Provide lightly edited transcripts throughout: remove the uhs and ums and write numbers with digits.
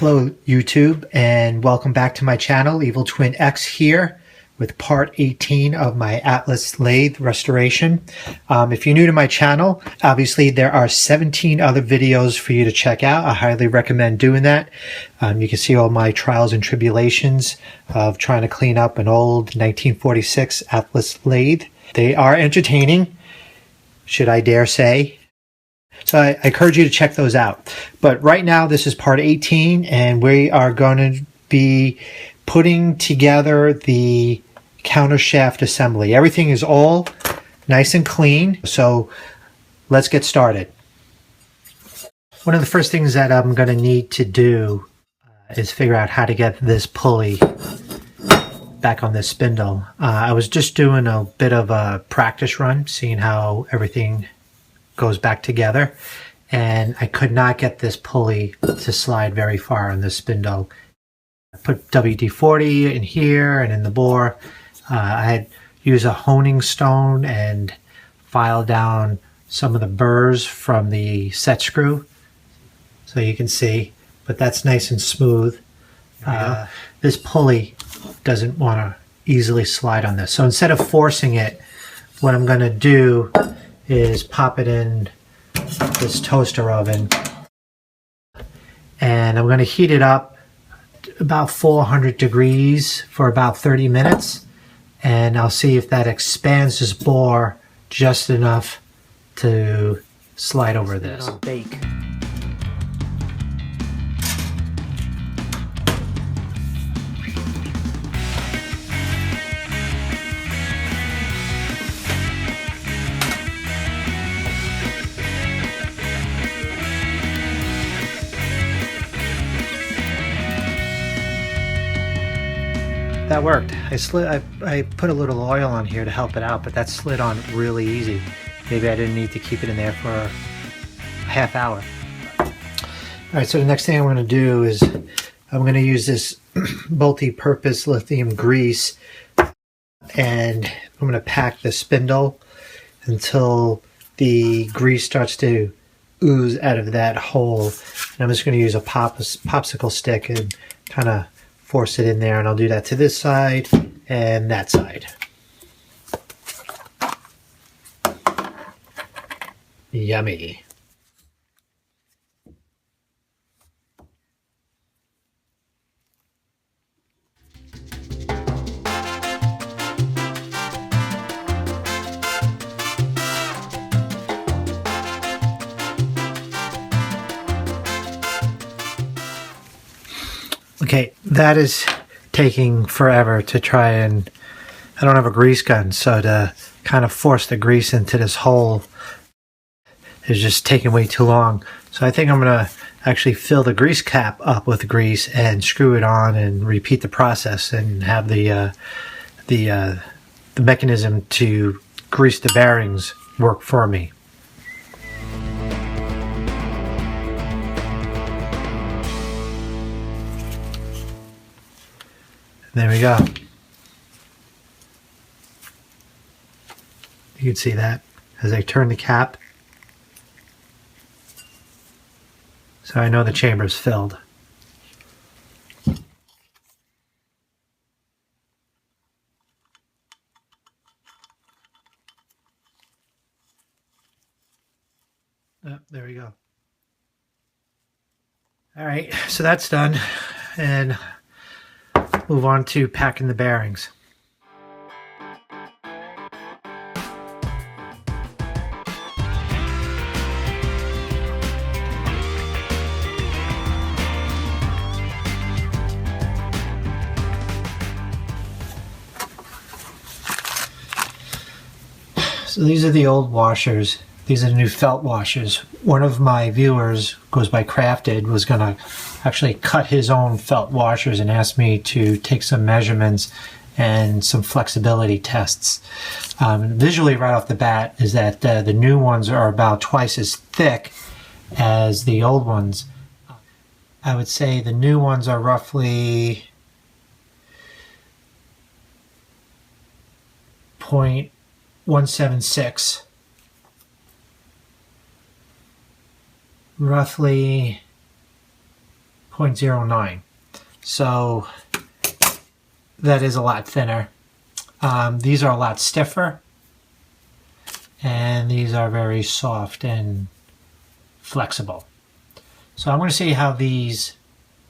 Hello YouTube, and welcome back to my channel. Evil Twin X here with part 18 of my Atlas lathe restoration. If you're new to my channel, obviously there are 17 other videos for you to check out. I highly recommend doing that. You can see all my trials and tribulations of trying to clean up an old 1946 Atlas lathe. They are entertaining, should I dare say. So I encourage you to check those out. But right now, this is part 18, and we are going to be putting together the countershaft assembly. Everything is all nice and clean, so let's get started. One of the first things that I'm going to need to do is figure out how to get this pulley back on this spindle. I was just doing a bit of a practice run, seeing how everything goes back together, and I could not get this pulley to slide very far on this spindle. I put WD-40 in here and in the bore. I had used a honing stone and filed down some of the burrs from the set screw, so you can see, but that's nice and smooth. This pulley doesn't want to easily slide on this, so instead of forcing it, what I'm going to do is pop it in this toaster oven, and I'm going to heat it up about 400 degrees for about 30 minutes, and I'll see if that expands this bore just enough to slide over this. Bake. That worked. I put a little oil on here to help it out, but that slid on really easy. Maybe I didn't need to keep it in there for a half hour. Alright, so the next thing I'm going to do is I'm going to use this multi-purpose lithium grease, and I'm going to pack the spindle until the grease starts to ooze out of that hole. And I'm just going to use a popsicle stick and kind of force it in there, and I'll do that to this side and that side. Yummy. Okay, that is taking forever to try, and I don't have a grease gun, so to kind of force the grease into this hole is just taking way too long. So I think I'm going to actually fill the grease cap up with grease and screw it on and repeat the process and have the mechanism to grease the bearings work for me. There we go. You can see that as I turn the cap. So I know the chamber is filled. Oh, there we go. All right, so that's done, and move on to packing the bearings. So these are the old washers. These are the new felt washers. One of my viewers, goes by Crafted, was going to actually cut his own felt washers and asked me to take some measurements and some flexibility tests. Visually right off the bat is that the new ones are about twice as thick as the old ones. I would say the new ones are roughly 0.176. Roughly 0.09. So that is a lot thinner. These are a lot stiffer, and these are very soft and flexible. So I'm going to see how these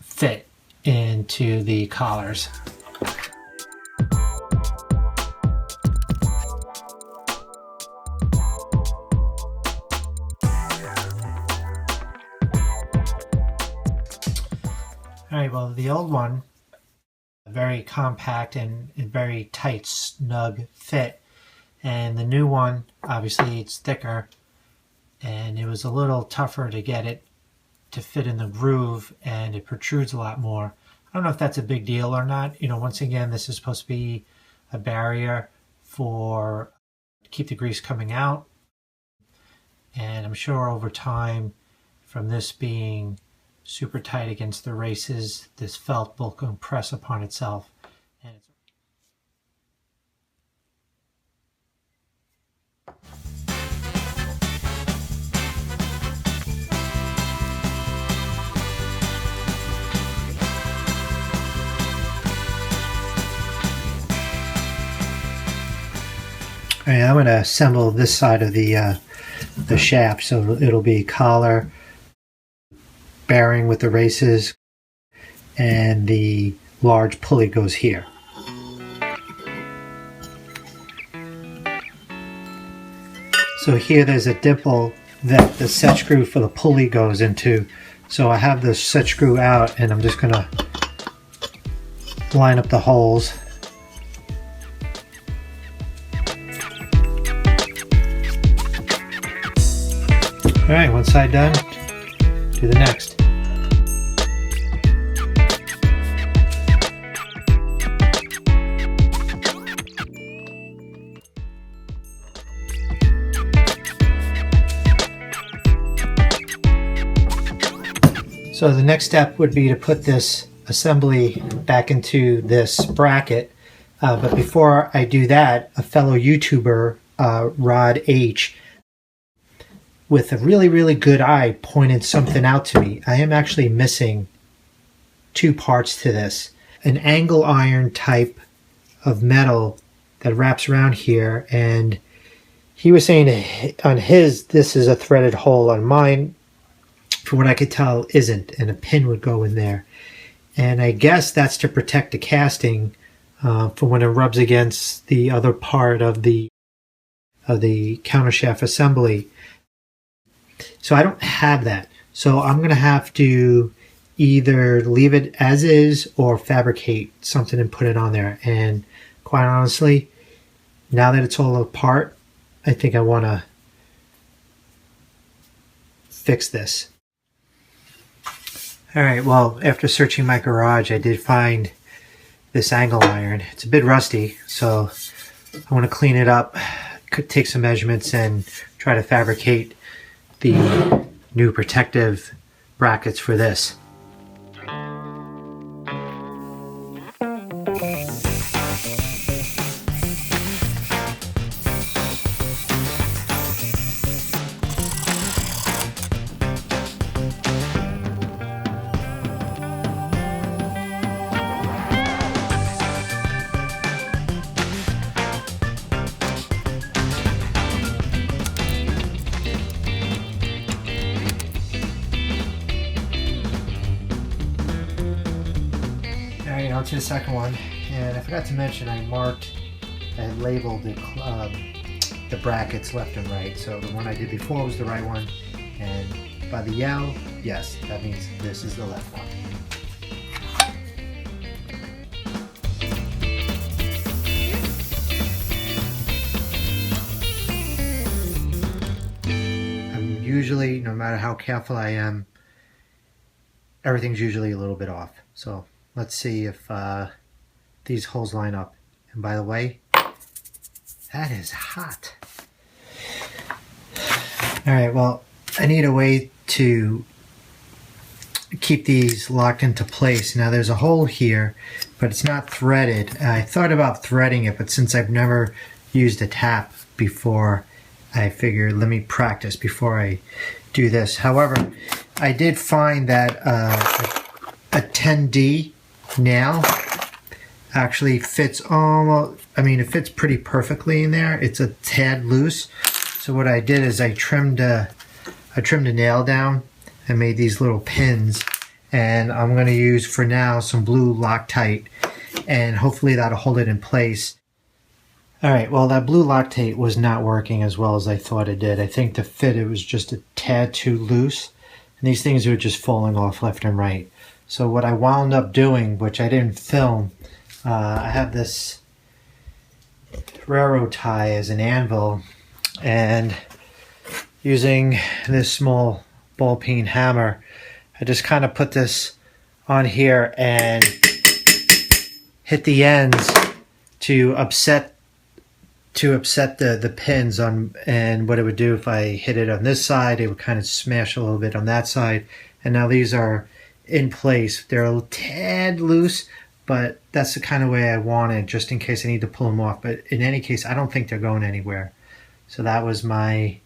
fit into the collars. Alright, well, the old one, very compact and very tight, snug fit. And the new one, obviously it's thicker, and it was a little tougher to get it to fit in the groove, and it protrudes a lot more. I don't know if that's a big deal or not. You know, once again, this is supposed to be a barrier for keep the grease coming out. And I'm sure over time, from this being super tight against the races, this felt will compress upon itself. And all right, I'm going to assemble this side of the shaft, so it'll be collar, bearing with the races, and the large pulley goes here. So here there's a dimple that the set screw for the pulley goes into. So I have the set screw out, and I'm just going to line up the holes. Alright, one side done, do the next. So the next step would be to put this assembly back into this bracket. But before I do that, a fellow YouTuber, Rod H., with a really good eye, pointed something out to me. I am actually missing two parts to this. An angle iron type of metal that wraps around here, and he was saying on his, this is a threaded hole. On mine, from what I could tell, isn't, and a pin would go in there. And I guess that's to protect the casting for when it rubs against the other part of the countershaft assembly. So I don't have that. So I'm going to have to either leave it as is or fabricate something and put it on there. And quite honestly, now that it's all apart, I think I want to fix this. Alright, well, after searching my garage, I did find this angle iron. It's a bit rusty, so I want to clean it up, take some measurements, and try to fabricate the new protective brackets for this. On to the second one, and I forgot to mention I marked and labeled the brackets left and right. So the one I did before was the right one, and by the yellow, yes, that means this is the left one. I'm usually, no matter how careful I am, everything's usually a little bit off. So let's see if these holes line up. And by the way, that is hot. Alright, well, I need a way to keep these locked into place. Now there's a hole here, but it's not threaded. I thought about threading it, but since I've never used a tap before, I figured let me practice before I do this. However, I did find that a 10D nail. Actually fits almost, I mean, it fits pretty perfectly in there. It's a tad loose. So what I did is I trimmed a nail down and made these little pins. And I'm going to use for now some blue Loctite, and hopefully that'll hold it in place. Alright, well, that blue Loctite was not working as well as I thought it did. I think the fit, it was just a tad too loose. And these things are just falling off left and right. So what I wound up doing, which I didn't film, I have this railroad tie as an anvil, and using this small ball peen hammer, I just kind of put this on here and hit the ends to upset the pins on. And what it would do if I hit it on this side, it would kind of smash a little bit on that side. And now these are in place. They're a tad loose, but that's the kind of way I want it, just in case I need to pull them off. But in any case, I don't think they're going anywhere. So that was my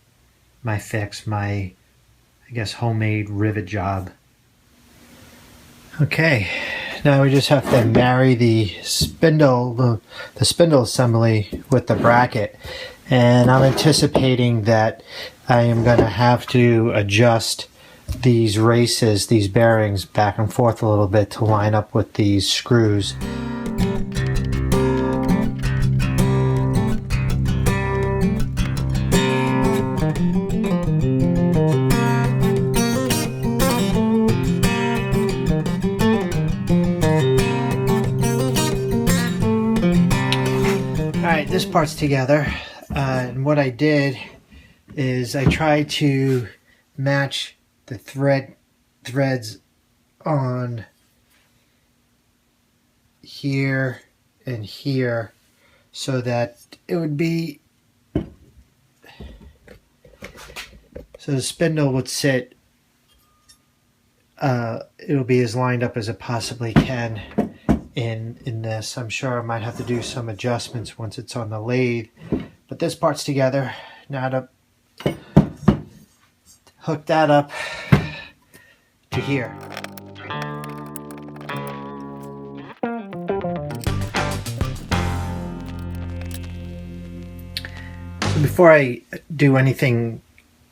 fix, my, I guess, homemade rivet job. Okay, now we just have to marry the spindle, the spindle assembly with the bracket. And I'm anticipating that I am going to have to adjust these races, these bearings, back and forth a little bit to line up with these screws. Alright, this part's together, and what I did is I tried to match the threads on here and here so that it would be, so the spindle would sit, it'll be as lined up as it possibly can in this. I'm sure I might have to do some adjustments once it's on the lathe, but this part's together. Now to hook that up to here. So before I do anything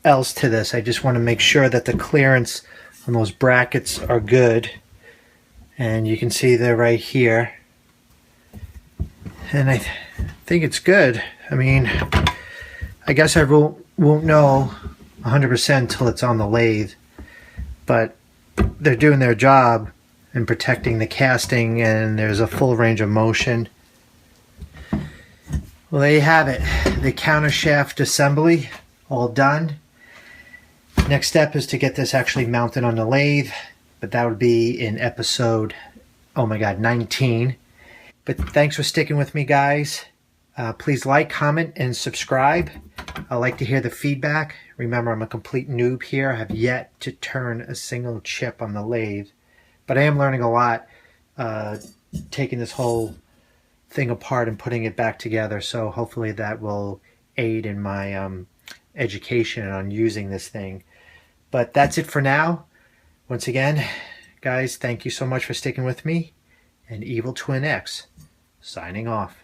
else to this, I just want to make sure that the clearance on those brackets are good. And you can see they're right here. And I think it's good. I mean, I guess I won't know 100% until it's on the lathe, but they're doing their job in protecting the casting, and there's a full range of motion. Well, there you have it, the countershaft assembly, all done. Next step is to get this actually mounted on the lathe, but that would be in episode, oh my god, 19. But thanks for sticking with me, guys. Please like, comment, and subscribe. I like to hear the feedback. Remember, I'm a complete noob here. I have yet to turn a single chip on the lathe, but I am learning a lot, taking this whole thing apart and putting it back together. So hopefully that will aid in my education on using this thing. But that's it for now. Once again, guys, thank you so much for sticking with me. And Evil Twin X, signing off.